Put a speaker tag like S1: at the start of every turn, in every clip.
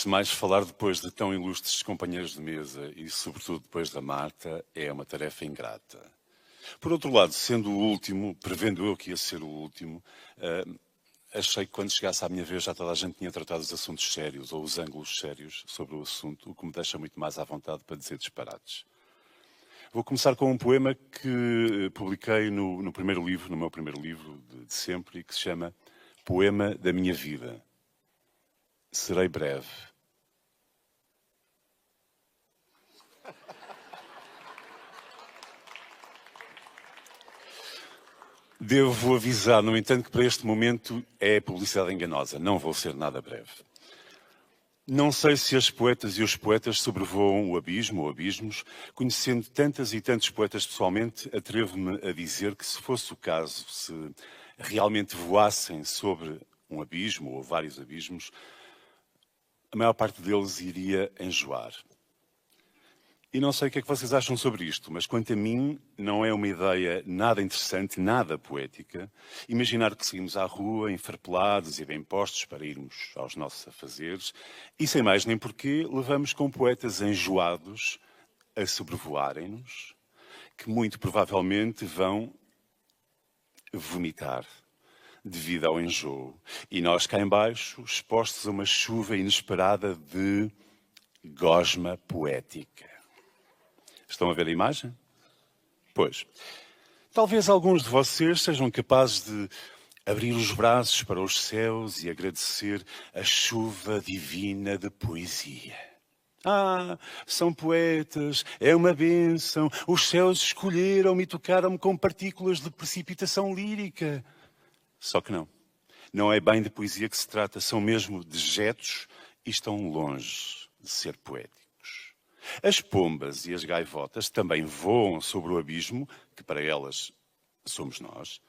S1: Antes de mais, falar depois de tão ilustres companheiros de mesa e, sobretudo, depois da Marta, é uma tarefa ingrata. Por outro lado, sendo o último, prevendo eu que ia ser o último, achei que quando chegasse à minha vez já toda a gente tinha tratado os assuntos sérios ou os ângulos sérios sobre o assunto, o que me deixa muito mais à vontade para dizer disparates. Vou começar com um poema que publiquei no meu primeiro livro de sempre, e que se chama Poema da Minha Vida. Serei breve. Devo avisar, no entanto, que para este momento é publicidade enganosa. Não vou ser nada breve. Não sei se as poetas e os poetas sobrevoam o abismo ou abismos. Conhecendo tantas e tantos poetas pessoalmente, atrevo-me a dizer que, se fosse o caso, se realmente voassem sobre um abismo ou vários abismos, a maior parte deles iria enjoar. E não sei o que é que vocês acham sobre isto, mas quanto a mim, não é uma ideia nada interessante, nada poética, imaginar que seguimos à rua, enfarpelados e bem postos para irmos aos nossos afazeres, e sem mais nem porquê, levamos com poetas enjoados a sobrevoarem-nos, que muito provavelmente vão vomitar devido ao enjoo. E nós cá em baixo, expostos a uma chuva inesperada de gosma poética. Estão a ver a imagem? Pois. Talvez alguns de vocês sejam capazes de abrir os braços para os céus e agradecer a chuva divina de poesia. Ah, são poetas, é uma bênção. Os céus escolheram-me e tocaram-me com partículas de precipitação lírica. Só que não. Não é bem de poesia que se trata, são mesmo dejetos e estão longe de ser poéticos. As pombas e as gaivotas também voam sobre o abismo, que para elas somos nós,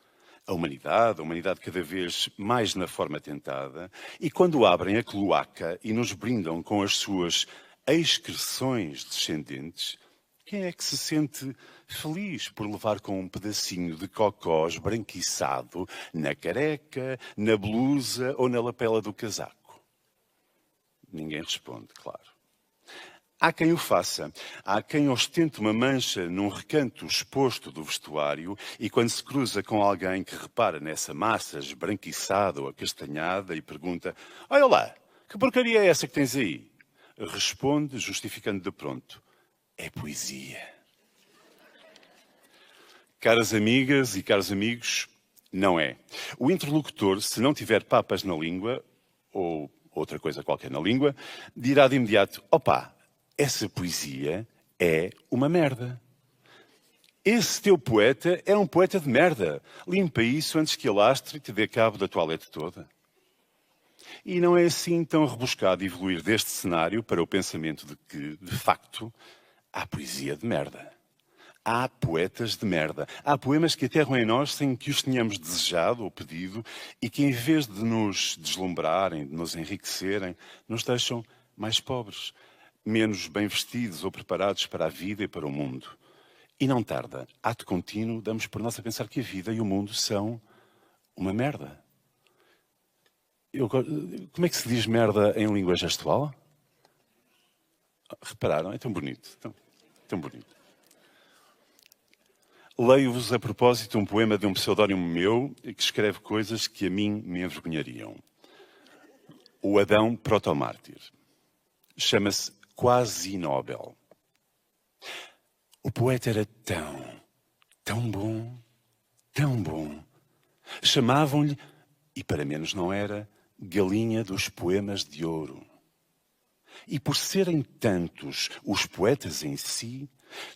S1: a humanidade cada vez mais na forma tentada, e quando abrem a cloaca e nos brindam com as suas excreções descendentes, quem é que se sente feliz por levar com um pedacinho de cocó esbranquiçado na careca, na blusa ou na lapela do casaco? Ninguém responde, claro. Há quem o faça. Há quem ostente uma mancha num recanto exposto do vestuário e quando se cruza com alguém que repara nessa massa esbranquiçada ou acastanhada e pergunta: "Olha lá, que porcaria é essa que tens aí?" Responde, justificando de pronto: "É poesia." Caras amigas e caros amigos, não é. O interlocutor, se não tiver papas na língua, ou outra coisa qualquer na língua, dirá de imediato: "Opa, essa poesia é uma merda. Esse teu poeta é um poeta de merda. Limpa isso antes que alastre e te dê cabo da toalete toda." E não é assim tão rebuscado evoluir deste cenário para o pensamento de que, de facto, há poesia de merda. Há poetas de merda. Há poemas que aterram em nós sem que os tenhamos desejado ou pedido e que, em vez de nos deslumbrarem, de nos enriquecerem, nos deixam mais pobres, menos bem vestidos ou preparados para a vida e para o mundo. E não tarda, ato contínuo, damos por nós a pensar que a vida e o mundo são uma merda. Como é que se diz merda em língua gestual? Repararam? É tão bonito. Tão bonito. Leio-vos a propósito um poema de um pseudónimo meu que escreve coisas que a mim me envergonhariam. O Adão Protomártir. Chama-se Quasi Nobel. O poeta era tão bom, tão bom. Chamavam-lhe, e para menos não era, Galinha dos Poemas de Ouro. E por serem tantos os poetas em si,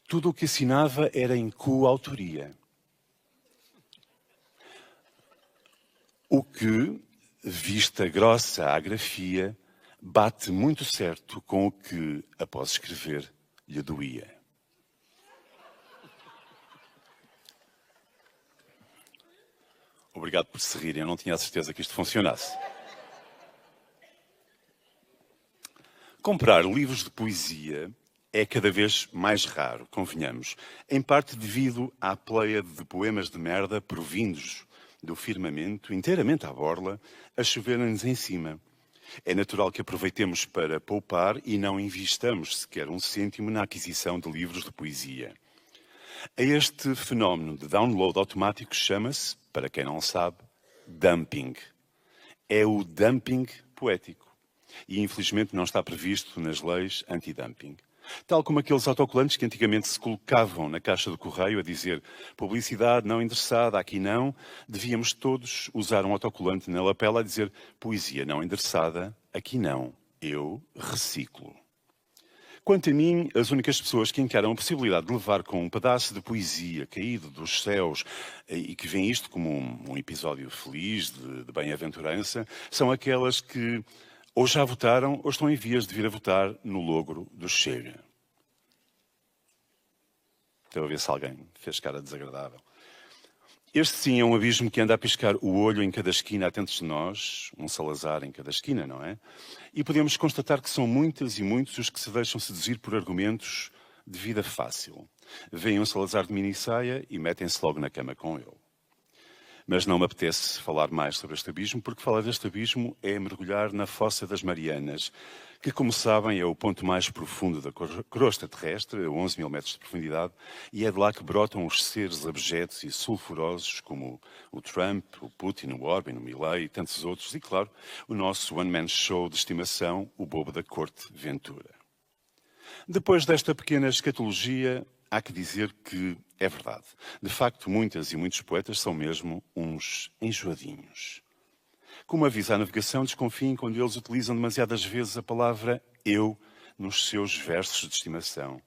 S1: tudo o que assinava era em coautoria. O que, vista grossa a grafia, bate muito certo com o que, após escrever, lhe doía. Obrigado por se rirem, eu não tinha a certeza que isto funcionasse. Comprar livros de poesia é cada vez mais raro, convenhamos, em parte devido à pleiade de poemas de merda provindos do firmamento, inteiramente à borla, a chover-nos em cima. É natural que aproveitemos para poupar e não investamos sequer um cêntimo na aquisição de livros de poesia. A este fenómeno de download automático chama-se, para quem não sabe, dumping. É o dumping poético. E infelizmente não está previsto nas leis anti-dumping. Tal como aqueles autocolantes que antigamente se colocavam na caixa do correio a dizer publicidade não endereçada, aqui não, devíamos todos usar um autocolante na lapela a dizer poesia não endereçada, aqui não, eu reciclo. Quanto a mim, as únicas pessoas que encaram a possibilidade de levar com um pedaço de poesia caído dos céus e que veem isto como um episódio feliz de bem-aventurança são aquelas que ou já votaram ou estão em vias de vir a votar no logro do Chega. Estou a ver se alguém fez cara desagradável. Este sim é um abismo que anda a piscar o olho em cada esquina atentos de nós, um Salazar em cada esquina, não é? E podemos constatar que são muitas e muitos os que se deixam seduzir por argumentos de vida fácil. Veem um Salazar de minissaia e metem-se logo na cama com ele. Mas não me apetece falar mais sobre este abismo, porque falar deste abismo é mergulhar na Fossa das Marianas, que, como sabem, é o ponto mais profundo da crosta terrestre, a 11 mil metros de profundidade, e é de lá que brotam os seres abjetos e sulfurosos como o Trump, o Putin, o Orban, o Milei e tantos outros, e, claro, o nosso one-man show de estimação, o bobo da corte Ventura. Depois desta pequena escatologia, há que dizer que é verdade. De facto, muitas e muitos poetas são mesmo uns enjoadinhos. Como avisa a navegação, desconfiem quando eles utilizam demasiadas vezes a palavra eu nos seus versos de estimação.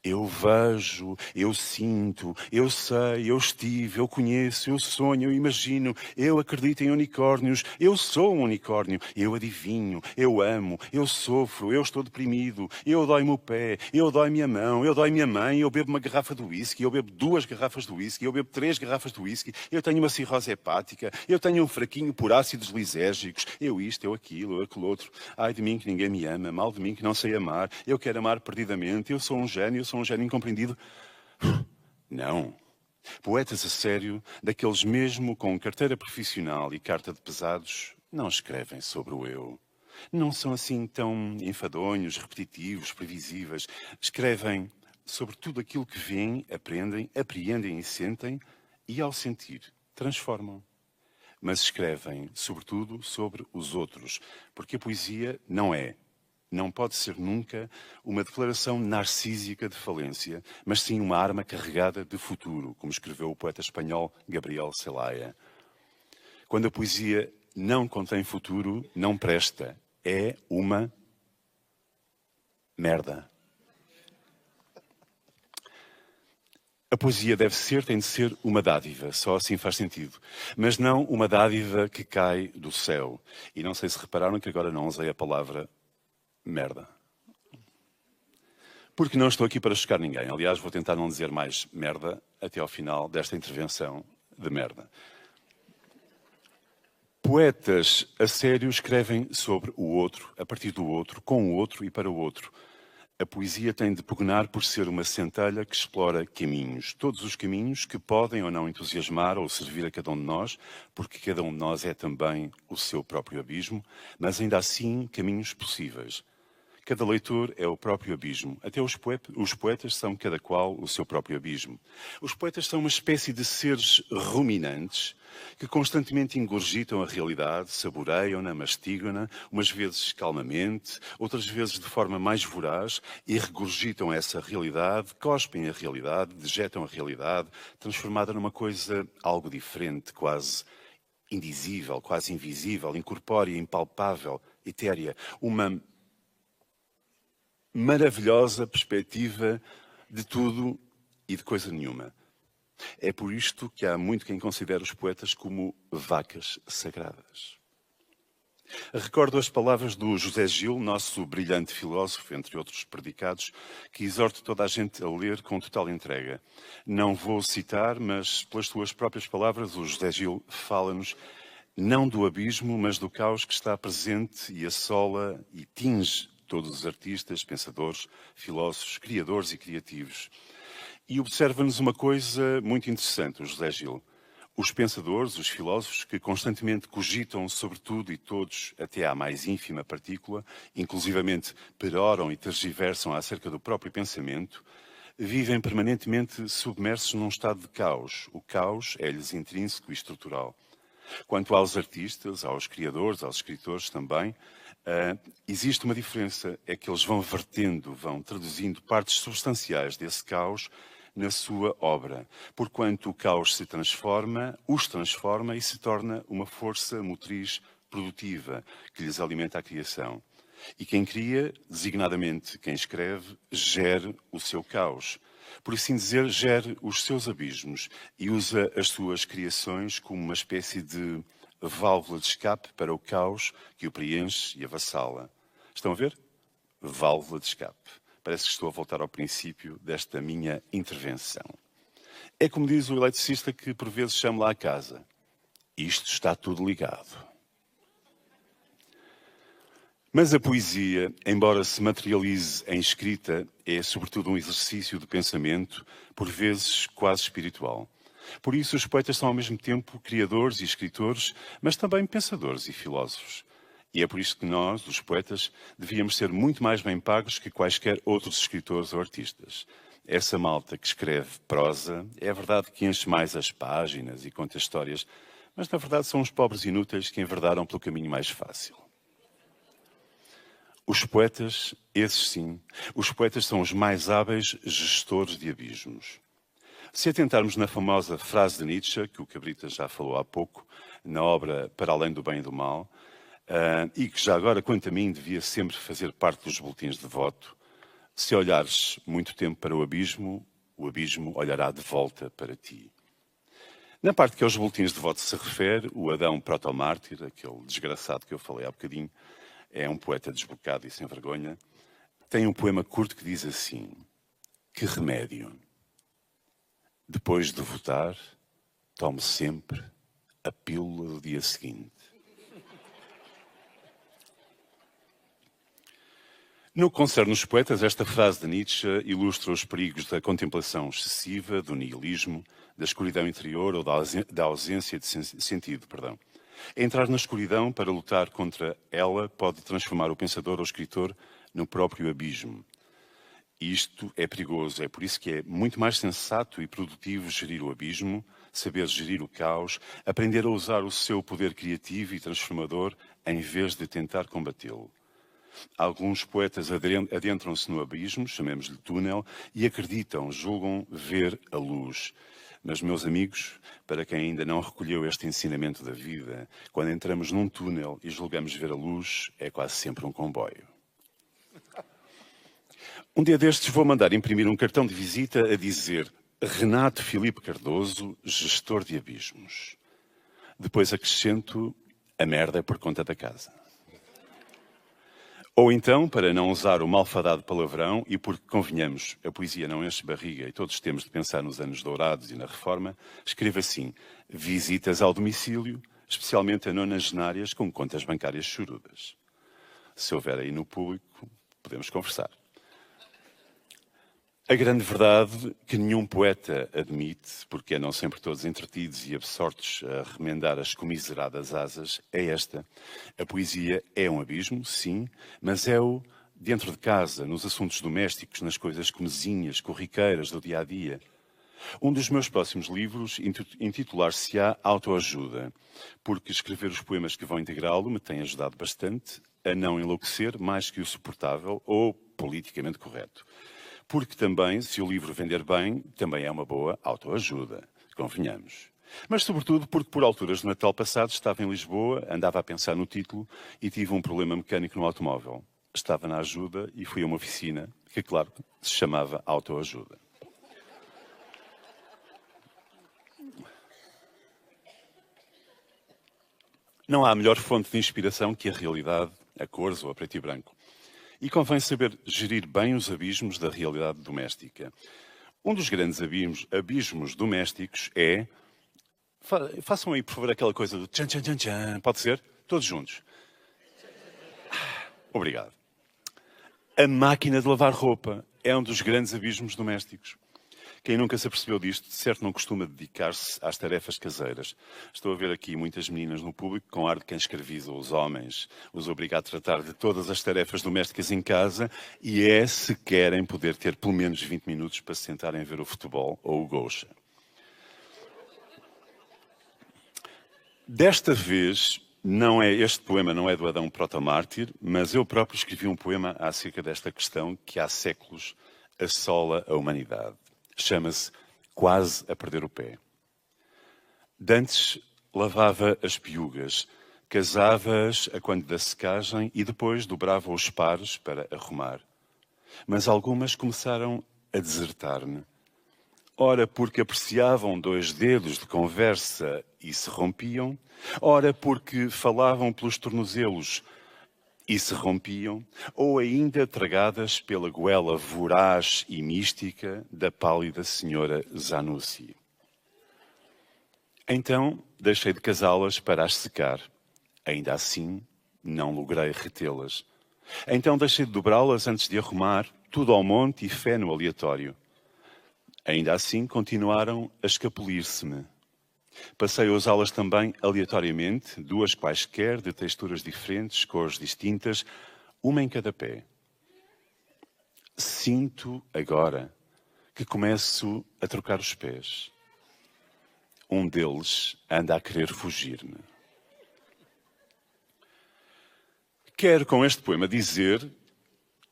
S1: Eu vejo, eu sinto, eu sei, eu estive, eu conheço, eu sonho, eu imagino, eu acredito em unicórnios, eu sou um unicórnio, eu adivinho, eu amo, eu sofro, eu estou deprimido, eu dói-me o pé, eu dói-me a mão, eu dói-me a mãe, eu bebo uma garrafa de whisky, eu bebo 2 garrafas de whisky, eu bebo 3 garrafas de whisky, eu tenho uma cirrose hepática, eu tenho um fraquinho por ácidos lisérgicos, eu isto, eu aquilo, eu aquele outro. Ai de mim que ninguém me ama, mal de mim que não sei amar, eu quero amar perdidamente, eu sou um gênio incompreendido. Não. Poetas a sério, daqueles mesmo com carteira profissional e carta de pesados, não escrevem sobre o eu. Não são assim tão enfadonhos, repetitivos, previsíveis. Escrevem sobre tudo aquilo que veem, aprendem, apreendem e sentem, e ao sentir, transformam. Mas escrevem, sobretudo, sobre os outros, porque a poesia não pode ser nunca uma declaração narcísica de falência, mas sim uma arma carregada de futuro, como escreveu o poeta espanhol Gabriel Celaya. Quando a poesia não contém futuro, não presta. É uma merda. A poesia tem de ser uma dádiva, só assim faz sentido. Mas não uma dádiva que cai do céu. E não sei se repararam que agora não usei a palavra merda. Porque não estou aqui para chocar ninguém. Aliás, vou tentar não dizer mais merda até ao final desta intervenção de merda. Poetas a sério escrevem sobre o outro, a partir do outro, com o outro e para o outro. A poesia tem de pugnar por ser uma centelha que explora caminhos. Todos os caminhos que podem ou não entusiasmar ou servir a cada um de nós, porque cada um de nós é também o seu próprio abismo, mas ainda assim caminhos possíveis. Cada leitor é o próprio abismo. Até os poetas são cada qual o seu próprio abismo. Os poetas são uma espécie de seres ruminantes que constantemente ingurgitam a realidade, saboreiam-na, mastigam-na, umas vezes calmamente, outras vezes de forma mais voraz, e regurgitam essa realidade, cospem a realidade, dejetam a realidade, transformada numa coisa algo diferente, quase indizível, quase invisível, incorpórea, impalpável, etérea. Uma maravilhosa perspectiva de tudo e de coisa nenhuma. É por isto que há muito quem considera os poetas como vacas sagradas. Recordo as palavras do José Gil, nosso brilhante filósofo, entre outros predicados, que exorta toda a gente a ler com total entrega. Não vou citar, mas pelas suas próprias palavras, o José Gil fala-nos não do abismo, mas do caos que está presente e assola e tinge todos os artistas, pensadores, filósofos, criadores e criativos. E observa-nos uma coisa muito interessante, o José Gil. Os pensadores, os filósofos, que constantemente cogitam sobre tudo e todos, até à mais ínfima partícula, inclusivamente peroram e tergiversam acerca do próprio pensamento, vivem permanentemente submersos num estado de caos. O caos é-lhes intrínseco e estrutural. Quanto aos artistas, aos criadores, aos escritores também, existe uma diferença, é que eles vão vertendo, vão traduzindo partes substanciais desse caos na sua obra, porquanto o caos os transforma e se torna uma força motriz produtiva que lhes alimenta a criação. E quem cria, designadamente quem escreve, gere o seu caos. Por assim dizer, gere os seus abismos e usa as suas criações como uma espécie de válvula de escape para o caos que o preenche e avassala. Estão a ver? Válvula de escape. Parece que estou a voltar ao princípio desta minha intervenção. É como diz o eletricista que por vezes chama lá a casa. Isto está tudo ligado. Mas a poesia, embora se materialize em escrita, é sobretudo um exercício de pensamento, por vezes quase espiritual. Por isso, os poetas são ao mesmo tempo criadores e escritores, mas também pensadores e filósofos. E é por isso que nós, os poetas, devíamos ser muito mais bem pagos que quaisquer outros escritores ou artistas. Essa malta que escreve prosa, é verdade que enche mais as páginas e conta histórias, mas na verdade são os pobres inúteis que enverdaram pelo caminho mais fácil. Os poetas, esses sim, os poetas são os mais hábeis gestores de abismos. Se atentarmos na famosa frase de Nietzsche, que o Cabrita já falou há pouco, na obra Para Além do Bem e do Mal, e que já agora, quanto a mim, devia sempre fazer parte dos boletins de voto, se olhares muito tempo para o abismo olhará de volta para ti. Na parte que aos boletins de voto se refere, o Adão protomártir, aquele desgraçado que eu falei há bocadinho, é um poeta desbocado e sem vergonha, tem um poema curto que diz assim: que remédio! Depois de votar, tome sempre a pílula do dia seguinte. No que concerne os poetas, esta frase de Nietzsche ilustra os perigos da contemplação excessiva, do nihilismo, da escuridão interior ou da ausência de sentido. Entrar na escuridão para lutar contra ela pode transformar o pensador ou escritor no próprio abismo. Isto é perigoso, é por isso que é muito mais sensato e produtivo gerir o abismo, saber gerir o caos, aprender a usar o seu poder criativo e transformador em vez de tentar combatê-lo. Alguns poetas adentram-se no abismo, chamemos-lhe túnel, e acreditam, julgam ver a luz. Mas, meus amigos, para quem ainda não recolheu este ensinamento da vida, quando entramos num túnel e julgamos ver a luz, é quase sempre um comboio. Um dia destes vou mandar imprimir um cartão de visita a dizer Renato Filipe Cardoso, gestor de abismos. Depois acrescento, a merda é por conta da casa. Ou então, para não usar o malfadado palavrão, e porque, convenhamos, a poesia não enche barriga e todos temos de pensar nos anos dourados e na reforma, escreva assim, visitas ao domicílio, especialmente a nonagenárias com contas bancárias chorudas. Se houver aí no público, podemos conversar. A grande verdade que nenhum poeta admite, porque andam sempre todos entretidos e absortos a remendar as comiseradas asas, é esta. A poesia é um abismo, sim, mas é-o dentro de casa, nos assuntos domésticos, nas coisas comezinhas, corriqueiras do dia-a-dia. Um dos meus próximos livros intitular-se-á Autoajuda, porque escrever os poemas que vão integrá-lo me tem ajudado bastante a não enlouquecer mais que o suportável ou politicamente correto. Porque também, se o livro vender bem, também é uma boa autoajuda, convenhamos. Mas sobretudo porque por alturas do Natal passado estava em Lisboa, andava a pensar no título e tive um problema mecânico no automóvel. Estava na ajuda e fui a uma oficina que, claro, se chamava Autoajuda. Não há melhor fonte de inspiração que a realidade, a cores ou a preto e branco. E convém saber gerir bem os abismos da realidade doméstica. Um dos grandes abismos domésticos é... Façam aí, por favor, aquela coisa do tchan, tchan, tchan, tchan. Pode ser? Todos juntos. Obrigado. A máquina de lavar roupa é um dos grandes abismos domésticos. Quem nunca se apercebeu disto, de certo não costuma dedicar-se às tarefas caseiras. Estou a ver aqui muitas meninas no público com ar de quem escraviza os homens, os obriga a tratar de todas as tarefas domésticas em casa e se querem poder ter pelo menos 20 minutos para se sentarem a ver o futebol ou o Gaucha. Desta vez, este poema não é do Adão Protomártir, mas eu próprio escrevi um poema acerca desta questão que há séculos assola a humanidade. Chama-se Quase a Perder o Pé. Dantes lavava as piugas, casava-as a quando da secagem e depois dobrava os pares para arrumar. Mas algumas começaram a desertar-me. Ora porque apreciavam 2 dedos de conversa e se rompiam, ora porque falavam pelos tornozelos e se rompiam, ou ainda tragadas pela goela voraz e mística da pálida senhora Zanussi. Então deixei de casá-las para as secar. Ainda assim, não logrei retê-las. Então deixei de dobrá-las antes de arrumar, tudo ao monte e fé no aleatório. Ainda assim, continuaram a escapulir-se-me. Passei a usá-las também aleatoriamente, 2 quaisquer, de texturas diferentes, cores distintas, uma em cada pé. Sinto agora que começo a trocar os pés. Um deles anda a querer fugir-me. Quero com este poema dizer: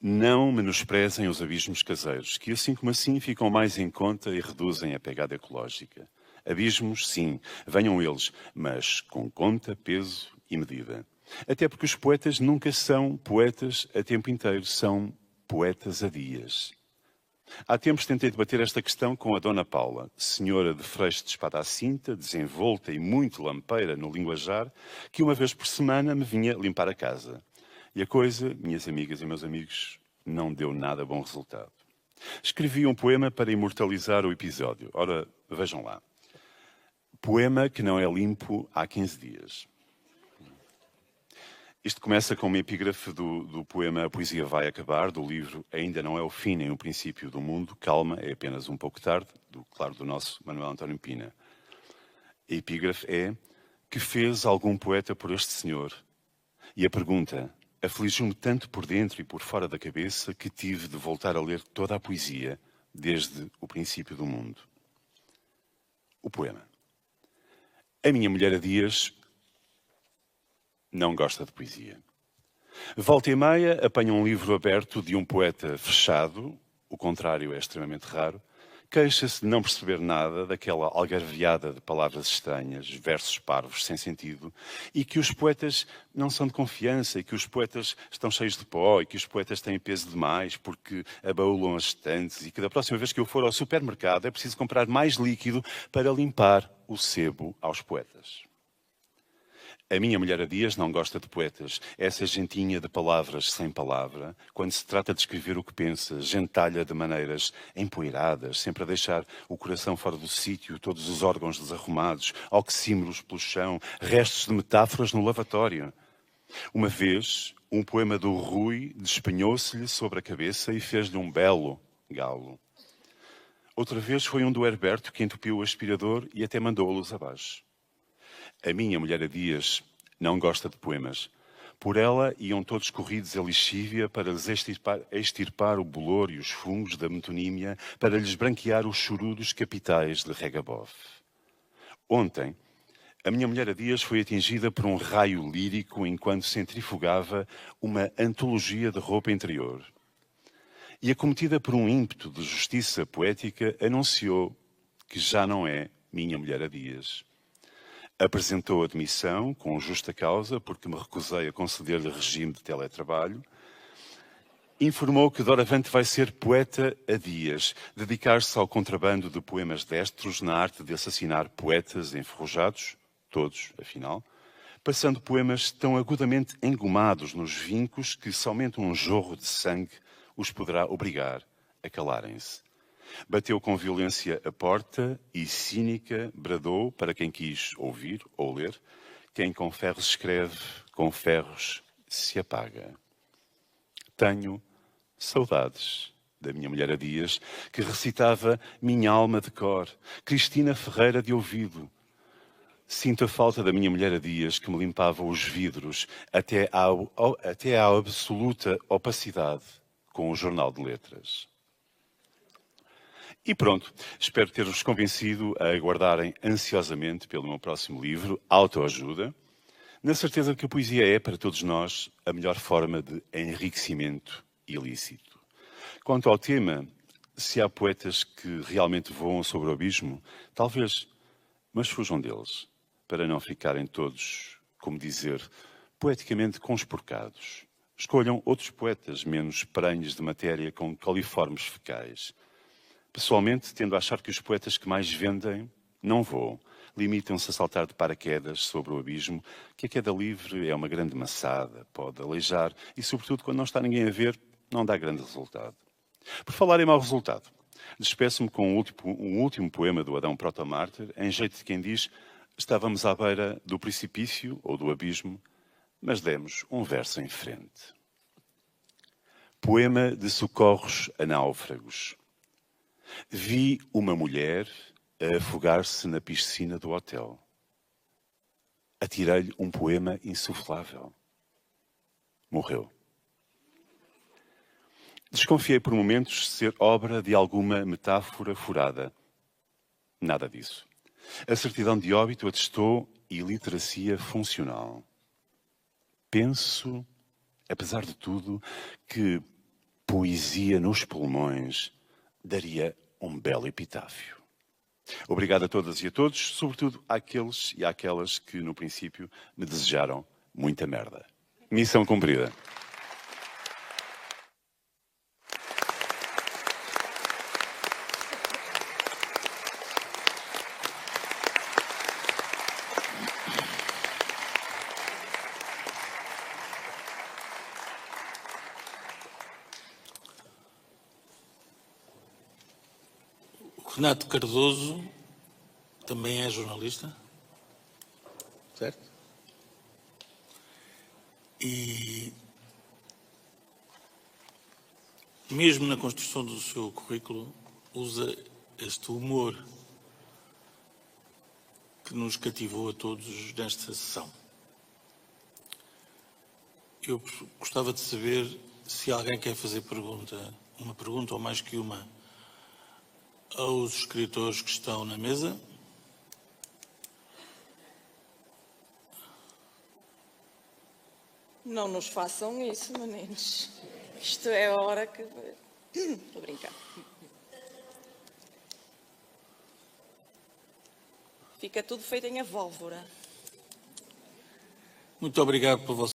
S1: não menosprezem os abismos caseiros, que assim como assim ficam mais em conta e reduzem a pegada ecológica. Abismos, sim, venham eles, mas com conta, peso e medida. Até porque os poetas nunca são poetas a tempo inteiro, são poetas a dias. Há tempos tentei debater esta questão com a Dona Paula, senhora de freixo de espada à cinta, desenvolta e muito lampeira no linguajar, que uma vez por semana me vinha limpar a casa. E a coisa, minhas amigas e meus amigos, não deu nada bom resultado. Escrevi um poema para imortalizar o episódio. Ora, vejam lá. Poema que não é limpo há 15 dias. Isto começa com uma epígrafe do poema A Poesia Vai Acabar, do livro Ainda Não É o Fim nem o Princípio do Mundo, calma, é apenas um pouco tarde, do nosso Manuel António Pina. A epígrafe é: que fez algum poeta por este senhor? E a pergunta afligiu-me tanto por dentro e por fora da cabeça que tive de voltar a ler toda a poesia desde o princípio do mundo. O poema. A minha mulher há dias não gosta de poesia. Volta e meia apanha um livro aberto de um poeta fechado, o contrário é extremamente raro, queixa-se de não perceber nada daquela algarviada de palavras estranhas, versos parvos sem sentido, e que os poetas não são de confiança, e que os poetas estão cheios de pó, e que os poetas têm peso demais porque abaulam as estantes, e que da próxima vez que eu for ao supermercado é preciso comprar mais líquido para limpar o sebo aos poetas. A minha mulher há dias não gosta de poetas. Essa gentinha de palavras sem palavra, quando se trata de escrever o que pensa, gentalha de maneiras empoeiradas, sempre a deixar o coração fora do sítio, todos os órgãos desarrumados, oxímoros pelo chão, restos de metáforas no lavatório. Uma vez, um poema do Rui despenhou-se-lhe sobre a cabeça e fez-lhe um belo galo. Outra vez foi um do Herberto que entupiu o aspirador e até mandou a luz abaixo. A minha mulher há dias não gosta de poemas. Por ela iam todos corridos a lixívia para lhes extirpar o bolor e os fungos da metonímia, para lhes branquear os chorudos capitais de Regabof. Ontem, a minha mulher há dias foi atingida por um raio lírico enquanto centrifugava uma antologia de roupa interior. E acometida por um ímpeto de justiça poética, anunciou que já não é minha mulher há dias. Apresentou a demissão com justa causa, porque me recusei a conceder-lhe regime de teletrabalho. Informou que doravante vai ser poeta a dias, dedicar-se ao contrabando de poemas destros na arte de assassinar poetas enferrujados, todos, afinal, passando poemas tão agudamente engomados nos vincos que somente um jorro de sangue os poderá obrigar a calarem-se. Bateu com violência a porta e, cínica, bradou para quem quis ouvir ou ler: quem com ferros escreve, com ferros se apaga. Tenho saudades da minha mulher a Dias, que recitava Minha Alma de cor, Cristina Ferreira de ouvido. Sinto a falta da minha mulher a Dias, que me limpava os vidros até à absoluta opacidade com o Jornal de Letras. E pronto, espero ter-vos convencido a aguardarem ansiosamente pelo meu próximo livro, Autoajuda, na certeza de que a poesia é, para todos nós, a melhor forma de enriquecimento ilícito. Quanto ao tema, se há poetas que realmente voam sobre o abismo, talvez, mas fujam deles, para não ficarem todos, como dizer, poeticamente conspurcados. Escolham outros poetas menos prenhes de matéria com coliformes fecais. Pessoalmente, tendo a achar que os poetas que mais vendem não voam. Limitam-se a saltar de paraquedas sobre o abismo, que a queda livre é uma grande maçada, pode aleijar e, sobretudo, quando não está ninguém a ver, não dá grande resultado. Por falar em mau resultado, despeço-me com um último poema do Adão Protomártir, em jeito de quem diz: estávamos à beira do precipício ou do abismo, mas demos um verso em frente. Poema de socorros a náufragos. Vi uma mulher a afogar-se na piscina do hotel. Atirei-lhe um poema insuflável. Morreu. Desconfiei por momentos ser obra de alguma metáfora furada. Nada disso. A certidão de óbito atestou iliteracia funcional. Penso, apesar de tudo, que poesia nos pulmões daria um belo epitáfio. Obrigado a todas e a todos, sobretudo àqueles e àquelas que, no princípio, me desejaram muita merda. Missão cumprida.
S2: Renato Cardoso também é jornalista, certo? E mesmo na construção do seu currículo usa este humor que nos cativou a todos nesta sessão. Eu gostava de saber se alguém quer fazer uma pergunta ou mais que uma, aos escritores que estão na mesa.
S3: Não nos façam isso, meninos. Isto é a hora que... Estou a brincar. Fica tudo feito em avólvora.
S2: Muito obrigado pela vossa